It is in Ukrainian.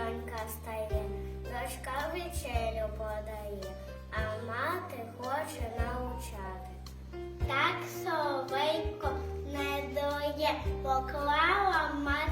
донька стає, дочка вечерю подає, а мати хоче навчати. Так соловейко не доє, поклала мати